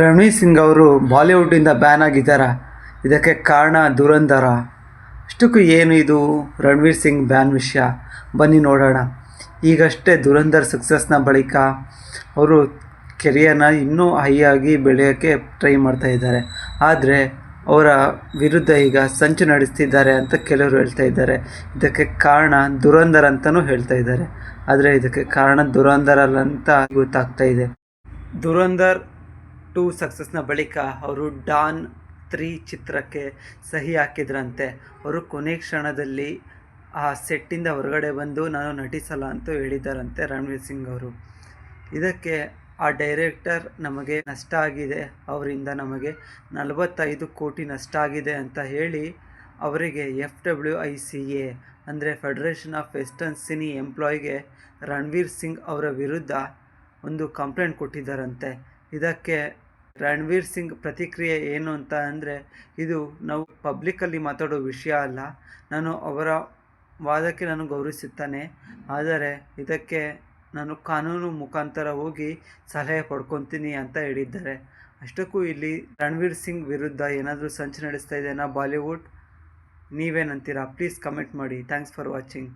ರಣವೀರ್ ಸಿಂಗ್ ಅವರು ಬಾಲಿವುಡ್ಡಿಂದ ಬ್ಯಾನ್ ಆಗಿದ್ದಾರಾ? ಇದಕ್ಕೆ ಕಾರಣ ದುರಂಧರ. ಅಷ್ಟಕ್ಕೂ ಏನು ಇದು ರಣವೀರ್ ಸಿಂಗ್ ಬ್ಯಾನ್ ವಿಷಯ? ಬನ್ನಿ ನೋಡೋಣ. ಈಗಷ್ಟೇ ದುರಂಧರ್ ಸಕ್ಸಸ್ನ ಬಳಿಕ ಅವರು ಕೆರಿಯರ್ನ ಇನ್ನೂ ಹೈ ಆಗಿ ಬೆಳೆಯೋಕ್ಕೆ ಟ್ರೈ ಮಾಡ್ತಾ ಇದ್ದಾರೆ. ಆದರೆ ಅವರ ವಿರುದ್ಧ ಈಗ ಸಂಚು ನಡೆಸ್ತಿದ್ದಾರೆ ಅಂತ ಕೆಲವರು ಹೇಳ್ತಾ ಇದ್ದಾರೆ. ಇದಕ್ಕೆ ಕಾರಣ ದುರಂಧರ್ ಅಂತಲೂ ಹೇಳ್ತಾ ಇದ್ದಾರೆ. ಆದರೆ ಇದಕ್ಕೆ ಕಾರಣ ದುರಂಧರ್ ಅಲ್ಲ ಅಂತ ಗೊತ್ತಾಗ್ತಾ ಇದೆ. ದುರಂಧರ್ 2 ಸಕ್ಸಸ್ನ ಬಳಿಕ ಅವರು ಡಾನ್ 3 ಚಿತ್ರಕ್ಕೆ ಸಹಿ ಹಾಕಿದ್ರಂತೆ. ಅವರು ಕೊನೆ ಕ್ಷಣದಲ್ಲಿ ಆ ಸೆಟ್ಟಿಂದ ಹೊರಗಡೆ ಬಂದು ನಾನು ನಟಿಸಲ್ಲ ಅಂತ ಹೇಳಿದ್ದಾರಂತೆ ರಣವೀರ್ ಸಿಂಗ್ ಅವರು. ಇದಕ್ಕೆ ಆ ಡೈರೆಕ್ಟರ್ ನಮಗೆ ನಷ್ಟ ಆಗಿದೆ, ಅವರಿಂದ ನಮಗೆ 45 ಕೋಟಿ ನಷ್ಟ ಆಗಿದೆ ಅಂತ ಹೇಳಿ ಅವರಿಗೆ FWICA ಅಂದರೆ ಫೆಡರೇಷನ್ ಆಫ್ ವೆಸ್ಟರ್ನ್ ಸಿನಿ ಎಂಪ್ಲಾಯ್ಗೆ ರಣವೀರ್ ಸಿಂಗ್ ಅವರ ವಿರುದ್ಧ ಒಂದು ಕಂಪ್ಲೇಂಟ್ ಕೊಟ್ಟಿದ್ದಾರಂತೆ. ಇದಕ್ಕೆ ರಣವೀರ್ ಸಿಂಗ್ ಪ್ರತಿಕ್ರಿಯೆ ಏನು ಅಂತ ಅಂದರೆ, ಇದು ನಾವು ಪಬ್ಲಿಕ್ಕಲ್ಲಿ ಮಾತಾಡೋ ವಿಷಯ ಅಲ್ಲ, ನಾನು ಅವರ ವಾದಕ್ಕೆ ನಾನು ಗೌರವಿಸುತ್ತೇನೆ, ಆದರೆ ಇದಕ್ಕೆ ನಾನು ಕಾನೂನು ಮುಖಾಂತರ ಹೋಗಿ ಸಲಹೆ ಪಡ್ಕೊತೀನಿ ಅಂತ ಹೇಳಿದ್ದಾರೆ. ಅಷ್ಟಕ್ಕೂ ಇಲ್ಲಿ ರಣವೀರ್ ಸಿಂಗ್ ವಿರುದ್ಧ ಏನಾದರೂ ಸಂಚು ನಡೆಸ್ತಾ ಇದೆಯಾ ಬಾಲಿವುಡ್? ನೀವೇನಂತೀರಾ? ಪ್ಲೀಸ್ ಕಮೆಂಟ್ ಮಾಡಿ. Thanks for watching.